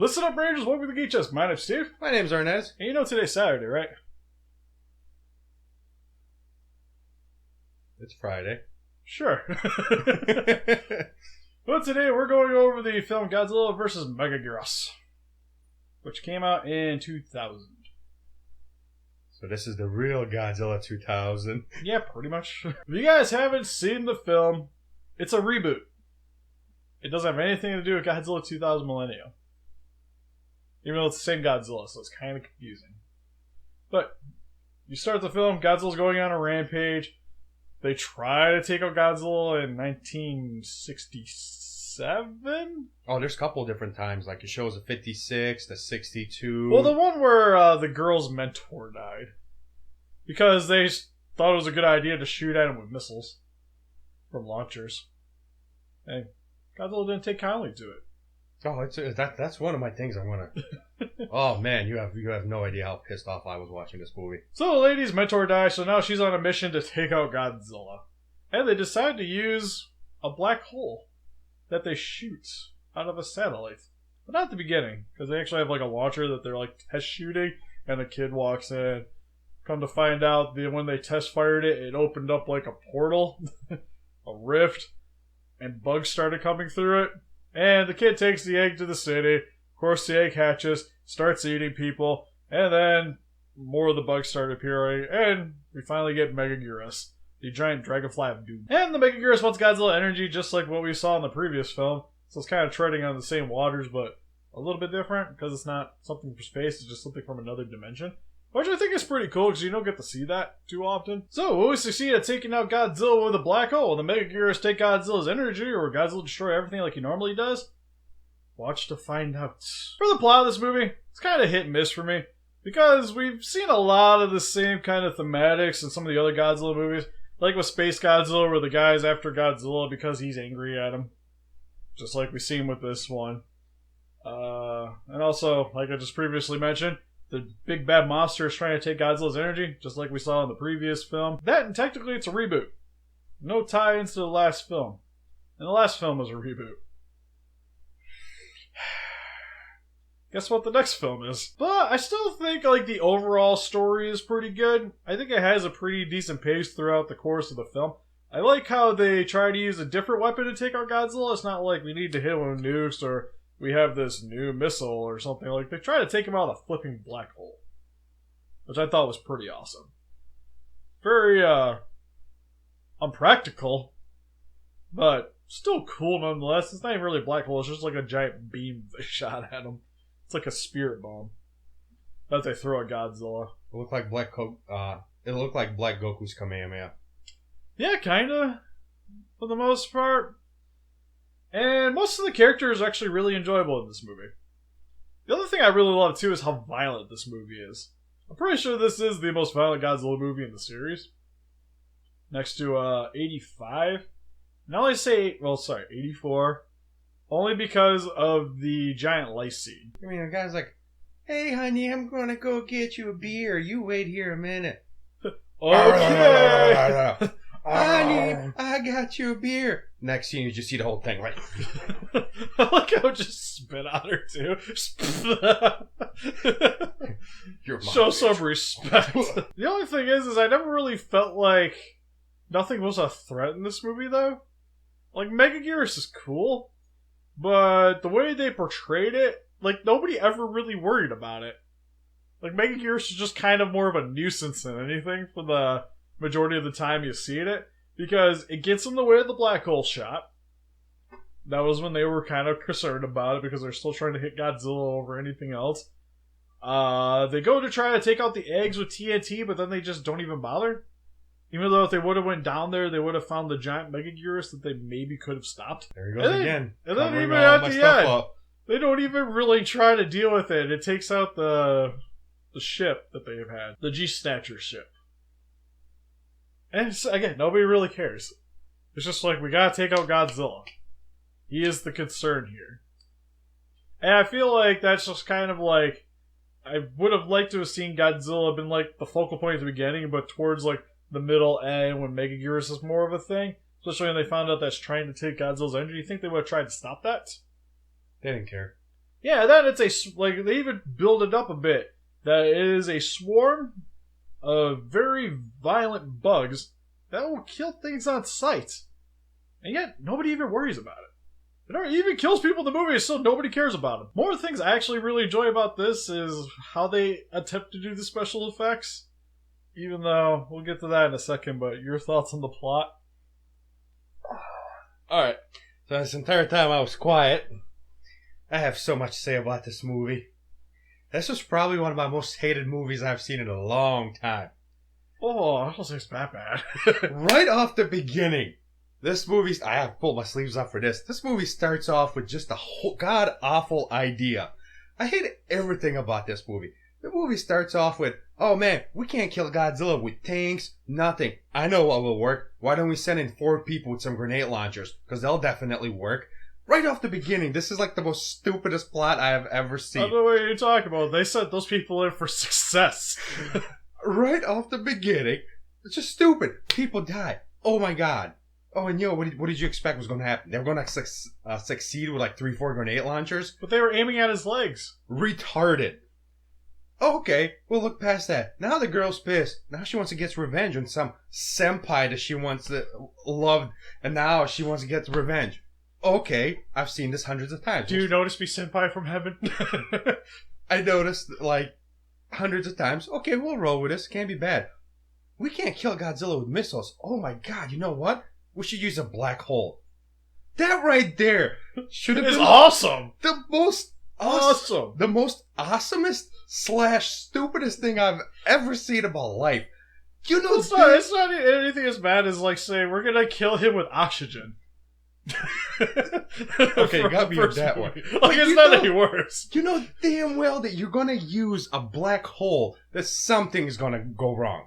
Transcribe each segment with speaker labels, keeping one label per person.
Speaker 1: Listen up, Rangers. Welcome to the Geek Chest. My name's Steve.
Speaker 2: My name's Arnes.
Speaker 1: And you know today's Saturday, right?
Speaker 2: It's Friday.
Speaker 1: Sure. But today we're going over the film Godzilla vs. Megaguirus, which came out in 2000.
Speaker 2: So this is the real Godzilla 2000.
Speaker 1: Yeah, pretty much. If you guys haven't seen the film, it's a reboot. It doesn't have anything to do with Godzilla 2000 Millennium. Even though it's the same Godzilla, so it's kind of confusing. But you start the film, Godzilla's going on a rampage. They try to take out Godzilla in 1967?
Speaker 2: Oh, there's a couple different times. Like it shows the 56, the 62.
Speaker 1: Well, the one where the girl's mentor died. Because they thought it was a good idea to shoot at him with missiles from launchers. And Godzilla didn't take kindly to it.
Speaker 2: Oh, that's one of my things I want to... Oh, man, you have no idea how pissed off I was watching this movie.
Speaker 1: So the lady's mentor dies, so now she's on a mission to take out Godzilla. And they decide to use a black hole that they shoot out of a satellite. But not at the beginning, because they actually have like a launcher that they're like test shooting, and a kid walks in. Come to find out, when they test fired it, it opened up like a portal, a rift, and bugs started coming through it. And the kid takes the egg to the city. Of course, the egg hatches, starts eating people, and then more of the bugs start appearing, and we finally get Megaguirus, the giant dragonfly of doom. And the Megaguirus wants Godzilla energy, just like what we saw in the previous film. So it's kind of treading on the same waters, but a little bit different, because it's not something from space, it's just something from another dimension. Which I think is pretty cool, because you don't get to see that too often. So, will we succeed at taking out Godzilla with a black hole? Will the Megaguirus take Godzilla's energy, or will Godzilla destroy everything like he normally does? Watch to find out. For the plot of this movie, it's kind of hit and miss for me. Because we've seen a lot of the same kind of thematics in some of the other Godzilla movies. Like with Space Godzilla, where the guy's after Godzilla because he's angry at him. Just like we've seen with this one. And also, like I just previously mentioned, the big bad monster is trying to take Godzilla's energy, just like we saw in the previous film. That, and technically it's a reboot. No tie-ins to the last film. And the last film was a reboot. Guess what the next film is? But I still think like the overall story is pretty good. I think it has a pretty decent pace throughout the course of the film. I like how they try to use a different weapon to take out Godzilla. It's not like we need to hit him with nukes or we have this new missile or something. Like, they try to take him out of a flipping black hole. Which I thought was pretty awesome. Very, unpractical. But still cool nonetheless. It's not even really a black hole. It's just like a giant beam they shot at him. It's like a spirit bomb that they throw at Godzilla.
Speaker 2: It looked like Black Goku's Kamehameha.
Speaker 1: Yeah, kinda. For the most part. And most of the characters are actually really enjoyable in this movie. The other thing I really love too is how violent this movie is. I'm pretty sure this is the most violent Godzilla movie in the series. Next to 85. And I only say, 84. Only because of the giant lice scene.
Speaker 2: I mean, the guy's like, "Hey honey, I'm gonna go get you a beer. You wait here a minute."
Speaker 1: Okay!
Speaker 2: Honey, I got you a beer. Next scene, you just see the whole thing, right?
Speaker 1: I like how it just spit on her, too. Show some respect. The only thing is I never really felt like nothing was a threat in this movie, though. Like, Megaguirus is cool, but the way they portrayed it, like, nobody ever really worried about it. Like, Megaguirus is just kind of more of a nuisance than anything for the majority of the time you see it, because it gets in the way of the black hole shot. That was when they were kind of concerned about it, because they're still trying to hit Godzilla over anything else. They go to try to take out the eggs with TNT, but then they just don't even bother. Even though if they would have went down there, they would have found the giant Megaguirus that they maybe could have stopped.
Speaker 2: There he goes again.
Speaker 1: And then even at the end, they don't even really try to deal with it. It takes out the ship that they have had. The G-Snatcher ship. And again, nobody really cares. It's just like, we gotta take out Godzilla. He is the concern here. And I feel like that's just kind of like, I would have liked to have seen Godzilla been like the focal point at the beginning, but towards like the middle end when Megaguirus is more of a thing. Especially when they found out that's trying to take Godzilla's energy. You think they would have tried to stop that?
Speaker 2: They didn't care.
Speaker 1: Yeah, then it's like they even build it up a bit. That it is a swarm of very violent bugs that will kill things on sight. And yet, nobody even worries about it. It even kills people in the movie, so nobody cares about them. More things I actually really enjoy about this is how they attempt to do the special effects. Even though, we'll get to that in a second, but your thoughts on the plot?
Speaker 2: Alright, so this entire time I was quiet. I have so much to say about this movie. This was probably one of my most hated movies I've seen in a long time.
Speaker 1: Oh, I don't think it's that bad.
Speaker 2: Right off the beginning, this movie, I have pulled my sleeves up for this. This movie starts off with just a god-awful idea. I hate everything about this movie. The movie starts off with, oh man, we can't kill Godzilla with tanks, nothing. I know what will work. Why don't we send in 4 people with some grenade launchers? Because they'll definitely work. Right off the beginning, this is like the most stupidest plot I have ever seen.
Speaker 1: I don't know what you're talking about. They sent those people in for success.
Speaker 2: Right off the beginning, it's just stupid. People die. Oh my god. Oh, and what did you expect was going to happen? They were going to succeed with like 3-4 grenade launchers?
Speaker 1: But they were aiming at his legs.
Speaker 2: Retarded. Okay, we'll look past that. Now the girl's pissed. Now she wants to get revenge on some senpai that she wants to love, and now she wants to get revenge. Okay, I've seen this hundreds of times.
Speaker 1: Do you notice me, senpai from heaven?
Speaker 2: I noticed, like, hundreds of times. Okay, we'll roll with this. Can't be bad. We can't kill Godzilla with missiles. Oh my god, you know what? We should use a black hole. That right there should have been
Speaker 1: awesome.
Speaker 2: The most
Speaker 1: awesome.
Speaker 2: The most awesomest / stupidest thing I've ever seen in my life. You know,
Speaker 1: it's not anything as bad as like saying we're gonna kill him with oxygen.
Speaker 2: Okay, you got me with that one.
Speaker 1: Like it's not any worse.
Speaker 2: You know damn well that you're gonna use a black hole, that something's gonna go wrong.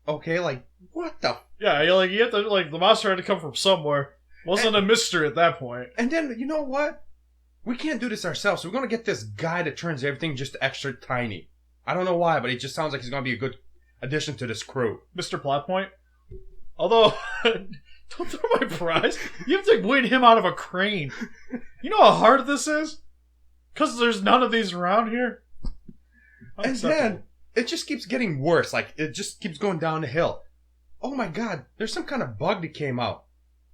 Speaker 2: Okay, like what the?
Speaker 1: Yeah, you have to like the monster had to come from somewhere. Wasn't a mystery at that point.
Speaker 2: And then you know what? We can't do this ourselves. So we're gonna get this guy that turns everything just extra tiny. I don't know why, but it just sounds like he's gonna be a good addition to this crew.
Speaker 1: Mr. Plot Point. Although, don't throw my prize. You have to win him out of a crane. You know how hard this is? Because there's none of these around here.
Speaker 2: And then it just keeps getting worse. Like it just keeps going down the hill. Oh my god, there's some kind of bug that came out.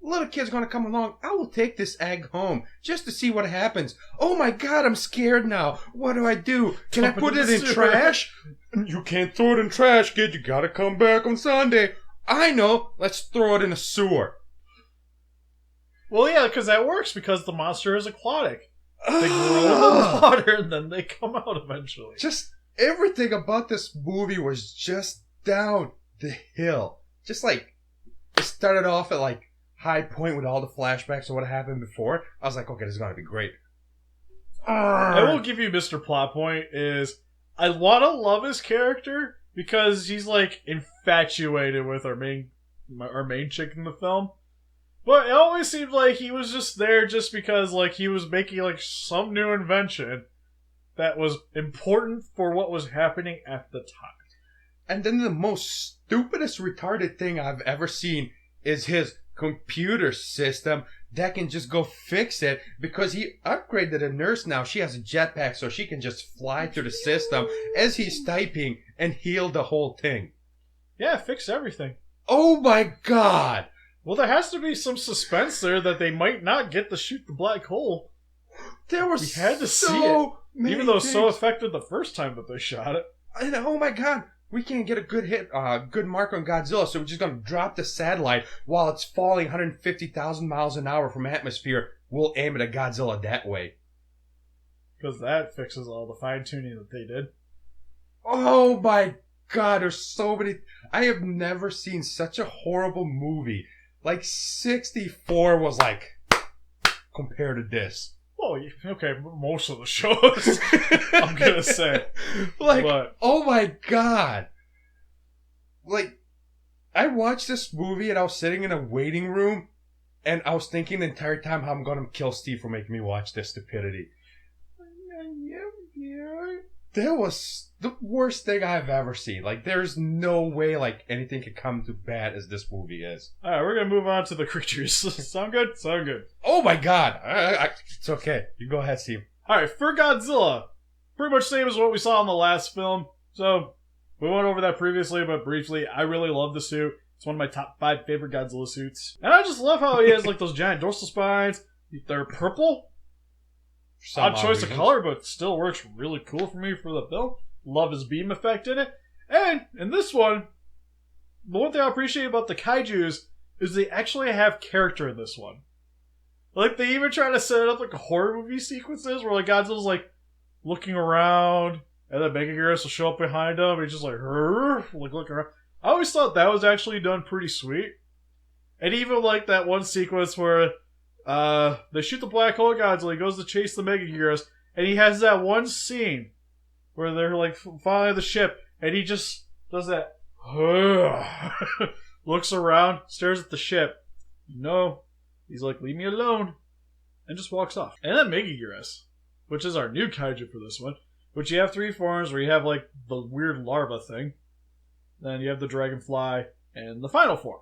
Speaker 2: Little kid's gonna come along. I will take this egg home just to see what happens. Oh my god, I'm scared now. What do I do? Can I put it in trash? You can't throw it in trash, kid. You gotta come back on Sunday. I know. Let's throw it in a sewer.
Speaker 1: Well, yeah, because that works because the monster is aquatic. They grow in the water and then they come out eventually.
Speaker 2: Just everything about this movie was just down the hill. Just like it started off at like high point with all the flashbacks of what happened before. I was like, okay, this is gonna be great.
Speaker 1: I will give you Mr. Plot Point is I want to love his character because he's like infatuated with our main chick in the film. But it always seemed like he was just there just because like he was making like some new invention that was important for what was happening at the time.
Speaker 2: And then the most stupidest retarded thing I've ever seen is his computer system that can just go fix it because he upgraded a nurse now. She has a jetpack so she can just fly through the system as he's typing and heal the whole thing.
Speaker 1: Yeah, fix everything.
Speaker 2: Oh my god!
Speaker 1: Well, there has to be some suspense there that they might not get to shoot the black hole.
Speaker 2: There was
Speaker 1: we had to see it, even though it was so effective the first time that they shot it.
Speaker 2: And oh my god! We can't get a good hit, good mark on Godzilla, so we're just gonna drop the satellite while it's falling 150,000 miles an hour from atmosphere. We'll aim it at Godzilla that way.
Speaker 1: Because that fixes all the fine-tuning that they did.
Speaker 2: Oh my god, there's so many... I have never seen such a horrible movie. Like, 64 was like, compared to this.
Speaker 1: Oh, okay, most of the shows, I'm gonna say.
Speaker 2: Like, but, oh my god. Like, I watched this movie and I was sitting in a waiting room and I was thinking the entire time how I'm gonna kill Steve for making me watch this stupidity. That was the worst thing I've ever seen. Like, there's no way, like, anything could come to bad as this movie is.
Speaker 1: Alright, we're gonna move on to the creatures. Sound good? Sound good.
Speaker 2: Oh my god! It's okay. You go ahead, Steve.
Speaker 1: Alright, for Godzilla, pretty much same as what we saw in the last film. So, we went over that previously, but briefly, I really love the suit. It's one of my top 5 favorite Godzilla suits. And I just love how he has like those giant dorsal spines. They're purple. Odd choice of color, but still works really cool for me for the film. Love his beam effect in it. And in this one, the one thing I appreciate about the Kaijus is they actually have character in this one. Like, they even try to set it up like a horror movie sequences where like Godzilla's like looking around and then Megaguirus will show up behind him and he's just like looking around. I always thought that was actually done pretty sweet. And even like that one sequence where they shoot the black hole at Godzilla, he goes to chase the Megaguirus, and he has that one scene where they're like following the ship and he just does that looks around, stares at the ship. No. He's like, leave me alone. And just walks off. And then Megaguirus, which is our new kaiju for this one. Which you have 3 forms where you have like the weird larva thing. Then you have the dragonfly. And the final form.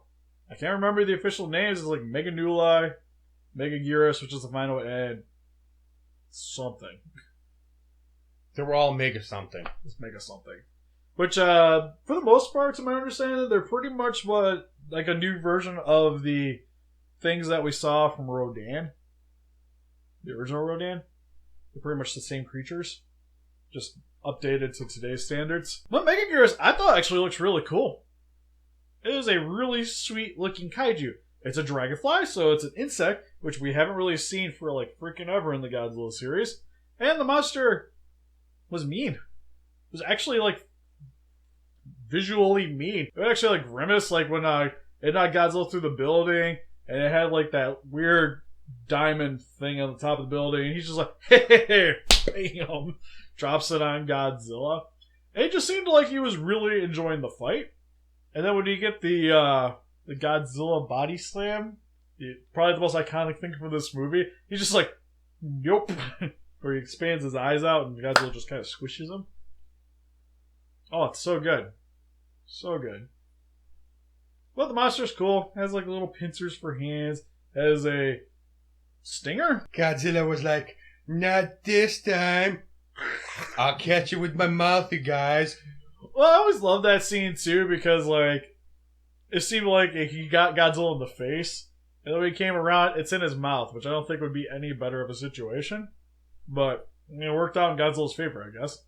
Speaker 1: I can't remember the official names. It's like Meganuli, Megaguirus, which is the final, and something.
Speaker 2: They were all mega something.
Speaker 1: Just mega something. Which, for the most part, to my understanding, they're pretty much what, like a new version of the things that we saw from Rodan. The original Rodan. They're pretty much the same creatures. Just updated to today's standards. But Megaguirus, I thought actually looks really cool. It is a really sweet looking kaiju. It's a dragonfly, so it's an insect, which we haven't really seen for like freaking ever in the Godzilla series. And the monster was mean. It was actually like visually mean. It would actually like grimace like when it knocked Godzilla through the building, and it had like that weird diamond thing on the top of the building, and he's just like, hey, bam, drops it on Godzilla. And it just seemed like he was really enjoying the fight. And then when you get the Godzilla body slam, probably the most iconic thing from this movie, he's just like, nope, where he expands his eyes out and Godzilla just kind of squishes him. Oh, it's so good. So good. Well, the monster's cool. It has like little pincers for hands. It has a stinger.
Speaker 2: Godzilla was like, not this time. I'll catch you with my mouth, you guys.
Speaker 1: Well, I always loved that scene too because like it seemed like he got Godzilla in the face, and then when he came around, it's in his mouth, which I don't think would be any better of a situation. But it worked out in Godzilla's favor, I guess.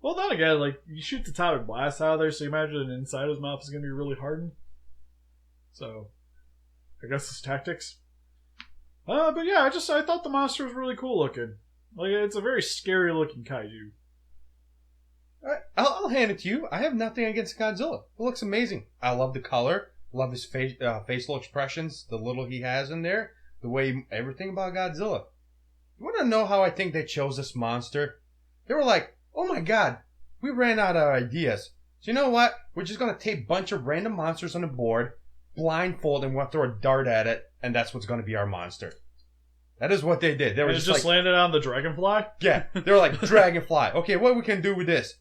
Speaker 1: Well, then again, like you shoot the atomic blast out of there, so you imagine inside his mouth is going to be really hardened. So, I guess it's tactics. But yeah, I thought the monster was really cool looking. Like it's a very scary looking kaiju.
Speaker 2: I'll hand it to you. I have nothing against Godzilla. It looks amazing. I love the color. Love his facial expressions. The little he has in there. The way everything about Godzilla. You want to know how I think they chose this monster? They were like, oh my god, we ran out of ideas. So you know what? We're just going to take a bunch of random monsters on the board, blindfold, and we'll throw a dart at it, and that's what's going to be our monster. That is what they did. They were just like,
Speaker 1: landed on the dragonfly?
Speaker 2: Yeah, they were like, dragonfly. Okay, what we can do with this?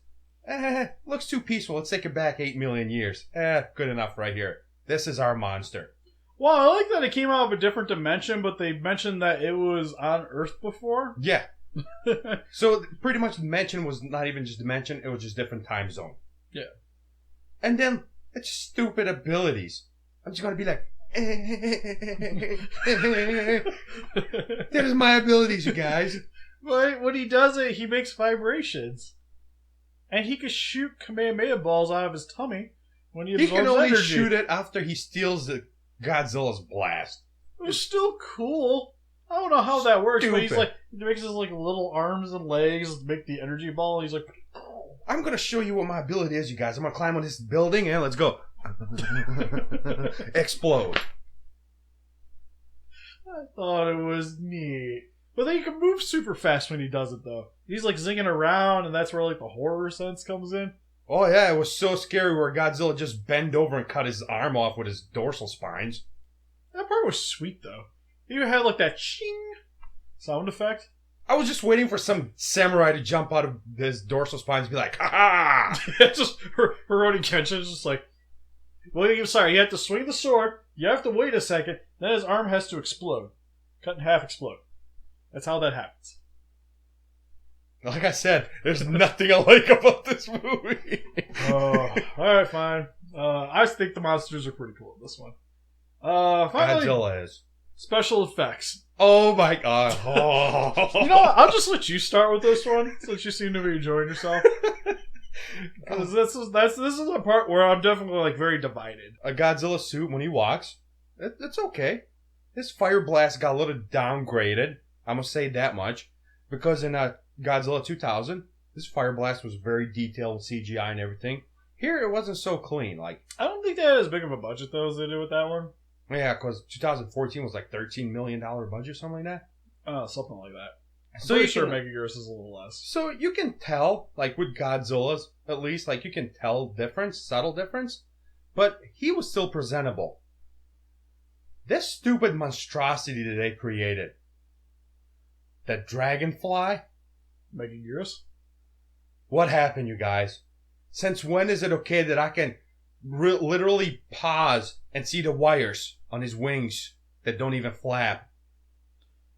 Speaker 2: Looks too peaceful. Let's take it back 8 million years. Good enough right here. This is our monster.
Speaker 1: Well, I like that it came out of a different dimension, but they mentioned that it was on Earth before.
Speaker 2: Yeah. So pretty much the dimension was not even just dimension, it was just different time zone.
Speaker 1: Yeah.
Speaker 2: And then it's stupid abilities. I'm just gonna be like, that is my abilities, you guys.
Speaker 1: But when he does it, he makes vibrations. And he can shoot Kamehameha balls out of his tummy when he absorbs energy.
Speaker 2: He can only shoot it after he steals the Godzilla's blast.
Speaker 1: It's still cool. I don't know how that works, but
Speaker 2: Stupid.
Speaker 1: he's like, he makes his like little arms and legs make the energy ball. He's like,
Speaker 2: I'm gonna show you what my ability is, you guys. I'm gonna climb on this building and let's go. Explode.
Speaker 1: I thought it was neat. But then he can move super fast when he does it, though. He's like zinging around, and that's where like the horror sense comes in.
Speaker 2: Oh yeah, it was so scary where Godzilla just bent over and cut his arm off with his dorsal spines.
Speaker 1: That part was sweet, though. He even had like that ching sound effect.
Speaker 2: I was just waiting for some samurai to jump out of his dorsal spines and be like, ha ha!
Speaker 1: Just Rurouni Kenshin's just like, well, sorry, you have to swing the sword, you have to wait a second, then his arm has to explode. Cut in half, explode. That's how that happens.
Speaker 2: Like I said, there's nothing I like about this movie.
Speaker 1: Oh, alright, fine. I think the monsters are pretty cool in this one. Finally,
Speaker 2: Godzilla is.
Speaker 1: special effects.
Speaker 2: Oh my god. Oh.
Speaker 1: You know what? I'll just let you start with this one, since you seem to be enjoying yourself. Because this is a part where I'm definitely like very divided.
Speaker 2: A Godzilla suit when he walks, it's okay. His fire blast got a little downgraded. I'm gonna say that much, because in Godzilla 2000, his fire blast was very detailed with CGI and everything. Here, it wasn't so clean. Like,
Speaker 1: I don't think they had as big of a budget though as they did with that one.
Speaker 2: yeah, because 2014 was like $13 million budget, something like that.
Speaker 1: Something like that.
Speaker 2: So
Speaker 1: I'm
Speaker 2: you
Speaker 1: pretty sure
Speaker 2: can,
Speaker 1: Megaguirus is a little less.
Speaker 2: so you can tell, like with Godzilla's, at least, like you can tell difference, subtle difference, but he was still presentable. This stupid monstrosity that they created, that dragonfly,
Speaker 1: Megaguirus?
Speaker 2: what happened, you guys? Since when is it okay that I can literally pause and see the wires on his wings that don't even flap?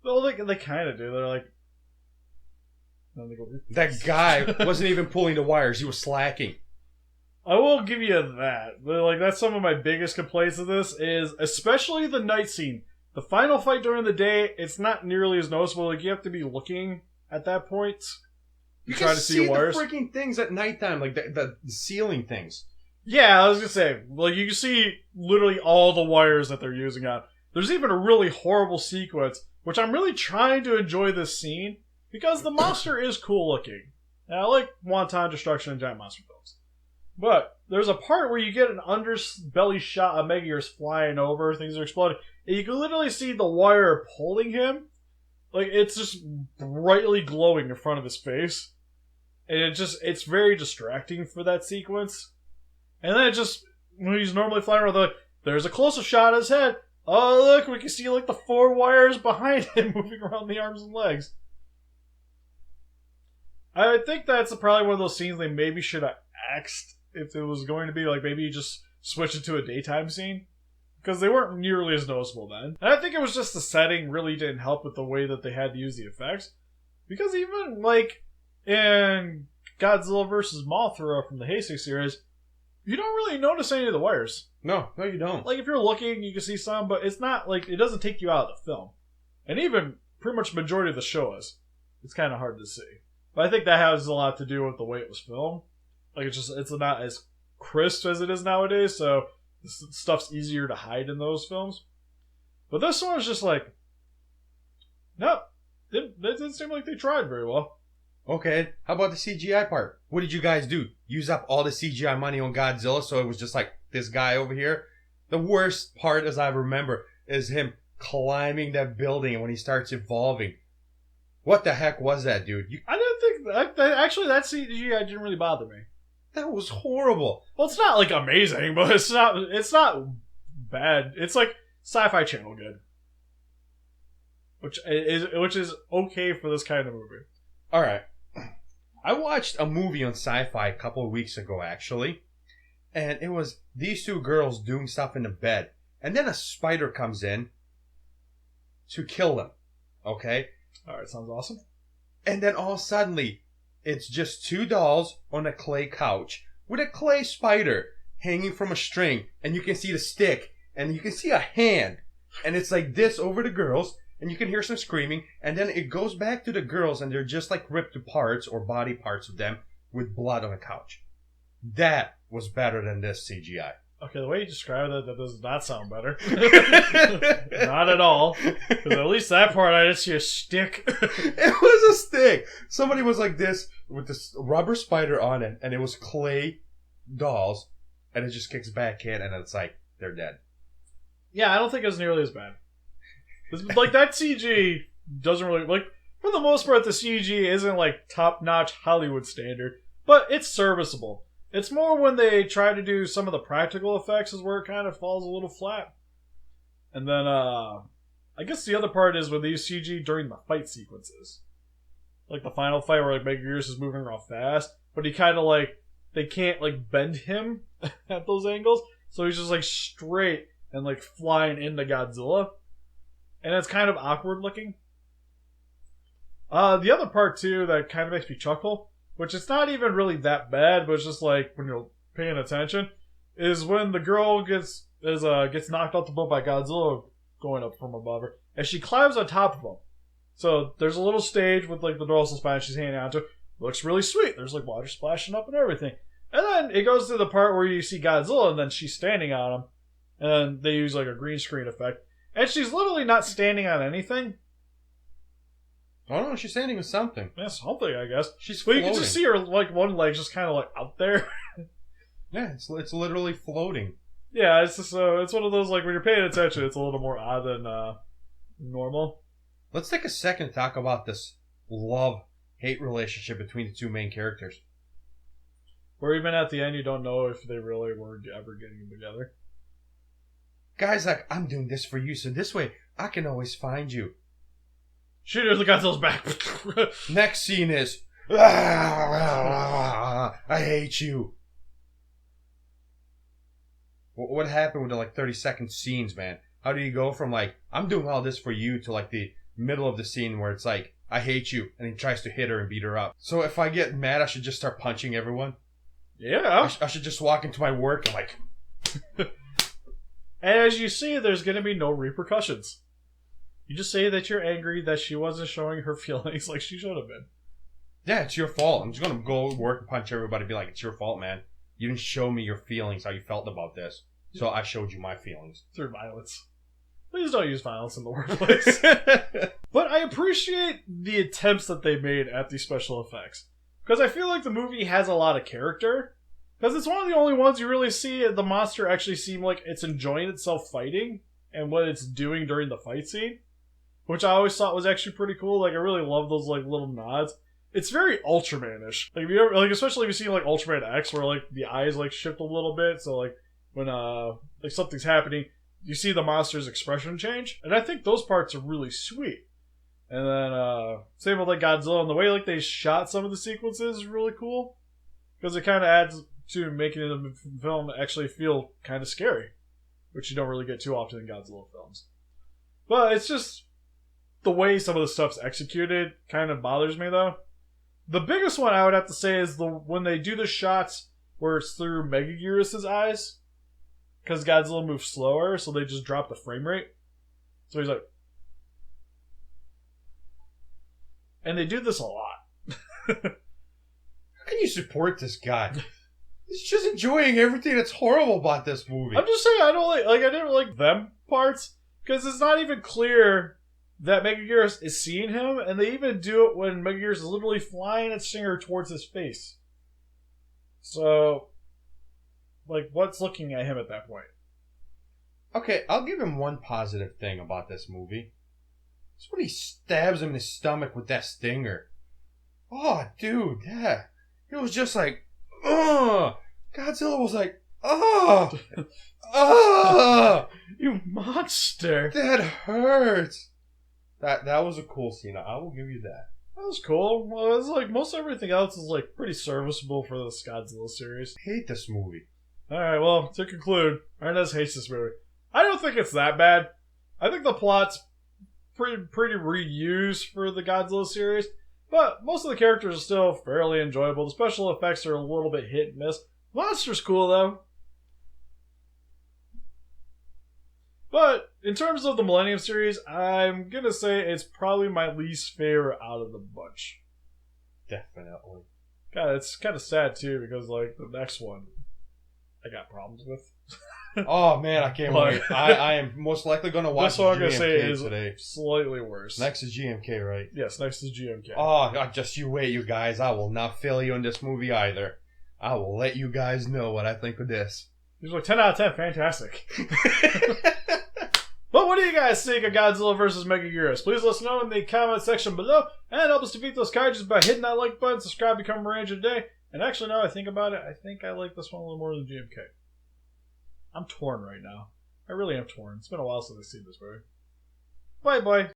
Speaker 1: Well, they kind of do. They're like...
Speaker 2: That guy wasn't even pulling the wires. He was slacking.
Speaker 1: I will give you that. But, like, that's some of my biggest complaints of this is, especially the night scene. The final fight during the day, it's not nearly as noticeable. Like, you have to be looking at that point.
Speaker 2: You
Speaker 1: try
Speaker 2: can
Speaker 1: to see wires.
Speaker 2: the freaking things at nighttime, like the ceiling things.
Speaker 1: Yeah, I was gonna say, like, you can see literally all the wires that they're using on. There's even a really horrible sequence, which I'm really trying to enjoy this scene, because the monster is cool looking. And I like wanton destruction in giant monster films. But there's a part where you get an underbelly shot of Megaguirus flying over, things are exploding, and you can literally see the wire pulling him. Like, it's just brightly glowing in front of his face. And it's very distracting for that sequence. And then it just, when he's normally flying around, like, there's a close-up shot of his head. Oh, look, we can see, like, the 4 wires behind him moving around the arms and legs. I think that's probably one of those scenes they maybe should have axed if it was going to be, like, maybe you just switch it to a daytime scene. Because they weren't nearly as noticeable then. And I think it was just the setting really didn't help with the way that they had to use the effects. Because even, like, in Godzilla vs. Mothra from the Heisei series, you don't really notice any of the wires.
Speaker 2: No, you don't.
Speaker 1: Like, if you're looking, you can see some, but it's not, like, it doesn't take you out of the film. And even pretty much the majority of the show is. It's kind of hard to see. But I think that has a lot to do with the way it was filmed. Like, it's not as crisp as it is nowadays, so this stuff's easier to hide in those films. But this one is just like, no, it didn't seem like they tried very well.
Speaker 2: Okay, how about the CGI part? What did you guys do? Use up all the CGI money on Godzilla, so it was just like this guy over here? The worst part, as I remember, is him climbing that building when he starts evolving. What the heck was that, dude?
Speaker 1: I didn't think actually that CGI didn't really bother me.
Speaker 2: That was horrible.
Speaker 1: Well, it's not like amazing, but it's not bad. It's like Sci-Fi Channel good, which is okay for this kind of movie.
Speaker 2: All right, I watched a movie on Sci-Fi a couple of weeks ago, actually, and it was these 2 girls doing stuff in the bed, and then a spider comes in to kill them. Okay.
Speaker 1: All right, sounds awesome.
Speaker 2: And then all suddenly, it's just 2 dolls on a clay couch with a clay spider hanging from a string, and you can see the stick, and you can see a hand, and it's like this over the girls, and you can hear some screaming, and then it goes back to the girls, and they're just like ripped to parts or body parts of them with blood on the couch. That was better than this CGI.
Speaker 1: Okay, the way you described it, that does not sound better. Not at all. Because at least that part, I didn't see a stick.
Speaker 2: It was a stick. Somebody was like this with this rubber spider on it, and it was clay dolls, and it just kicks back in, and it's like, they're dead.
Speaker 1: Yeah, I don't think it was nearly as bad. Like, that CG doesn't really, like, for the most part, the CG isn't, like, top-notch Hollywood standard, but it's serviceable. It's more when they try to do some of the practical effects is where it kind of falls a little flat. And then, I guess the other part is when they use CG during the fight sequences. Like the final fight where, like, Megaguirus is moving real fast, but he kind of, like, they can't, like, bend him at those angles, so he's just, like, straight and, like, flying into Godzilla. And it's kind of awkward looking. The other part too that kind of makes me chuckle, which it's not even really that bad, but it's just like when you're paying attention, is when the girl gets knocked off the boat by Godzilla going up from above her, and she climbs on top of him. So there's a little stage with like the dorsal spine she's hanging onto. Looks really sweet. There's like water splashing up and everything. And then it goes to the part where you see Godzilla and then she's standing on him. And then they use like a green screen effect. And she's literally not standing on anything.
Speaker 2: Oh no, she's standing on something.
Speaker 1: Yeah, something, I guess.
Speaker 2: She's
Speaker 1: But
Speaker 2: floating.
Speaker 1: you can just see her like one leg just kind of like out there.
Speaker 2: Yeah, it's literally floating.
Speaker 1: Yeah, it's just, it's one of those like when you're paying attention, it's a little more odd than normal.
Speaker 2: Let's take a second to talk about this love-hate relationship between the two main characters.
Speaker 1: Where even at the end, you don't know if they really were ever getting together.
Speaker 2: Guy's like, I'm doing this for you, so this way I can always find you.
Speaker 1: Shoot, there's the Godzilla's back.
Speaker 2: Next scene is, I hate you. What happened with the like 30-second scenes, man? How do you go from like, I'm doing all this for you to like the middle of the scene where it's like, I hate you, and he tries to hit her and beat her up. So if I get mad, I should just start punching everyone?
Speaker 1: Yeah.
Speaker 2: I should just walk into my work and like...
Speaker 1: As you see, there's going to be no repercussions. You just say that you're angry that she wasn't showing her feelings like she should have been.
Speaker 2: Yeah, it's your fault. I'm just going to go work and punch everybody and be like, it's your fault, man. You didn't show me your feelings, how you felt about this. So I showed you my feelings.
Speaker 1: Through violence. Please don't use violence in the workplace. But I appreciate the attempts that they made at these special effects. Because I feel like the movie has a lot of character. Because it's one of the only ones you really see the monster actually seem like it's enjoying itself fighting and what it's doing during the fight scene. Which I always thought was actually pretty cool. Like, I really love those like little nods. It's very Ultraman-ish. Like, if you ever, like, especially if you see like Ultraman X, where like the eyes like shift a little bit. So like when like something's happening, you see the monster's expression change, and I think those parts are really sweet. And then same with like Godzilla, and the way like they shot some of the sequences is really cool because it kind of adds to making the film actually feel kind of scary, which you don't really get too often in Godzilla films. But it's just the way some of the stuff's executed kind of bothers me though. The biggest one I would have to say is when they do the shots where it's through Megaguirus' eyes. Because Godzilla moves slower, so they just drop the frame rate. So he's like... And they do this a lot.
Speaker 2: How can you support this guy? He's just enjoying everything that's horrible about this movie.
Speaker 1: I'm just saying, I don't like I didn't like them parts. Because it's not even clear that Megaguirus is seeing him. And they even do it when Megaguirus is literally flying its finger towards his face. So... like, what's looking at him at that point?
Speaker 2: Okay, I'll give him one positive thing about this movie. It's when he stabs him in his stomach with that stinger. Oh, dude, yeah. It was just like, ugh. Godzilla was like, ugh. Ugh.
Speaker 1: You monster.
Speaker 2: That hurts. That was a cool scene. I will give you that.
Speaker 1: That was cool. Well, it's like most everything else is like pretty serviceable for this Godzilla series.
Speaker 2: I hate this movie.
Speaker 1: Alright, well, to conclude, Arnes hates this movie. I don't think it's that bad. I think the plot's pretty reused for the Godzilla series, but most of the characters are still fairly enjoyable. The special effects are a little bit hit and miss. Monster's cool, though. But, in terms of the Millennium series, I'm gonna say it's probably my least favorite out of the bunch.
Speaker 2: Definitely.
Speaker 1: God, it's kind of sad, too, because, like, the next one I got problems with.
Speaker 2: Oh man, I can't wait. I am most likely going to watch
Speaker 1: this one I'm going
Speaker 2: GMK
Speaker 1: to say is
Speaker 2: today.
Speaker 1: slightly worse.
Speaker 2: Next is GMK, right?
Speaker 1: Yes, next is GMK.
Speaker 2: Oh, just you wait, you guys. I will not fail you in this movie either. I will let you guys know what I think of this.
Speaker 1: He's like 10 out of 10, fantastic. But what do you guys think of Godzilla vs. Megaguirus? Please let us know in the comment section below, and help us defeat those kaijus by hitting that like button, subscribe, become a Ranger today. And actually, now I think about it, I think I like this one a little more than GMK. I'm torn right now. I really am torn. It's been a while since I've seen this movie. Bye-bye.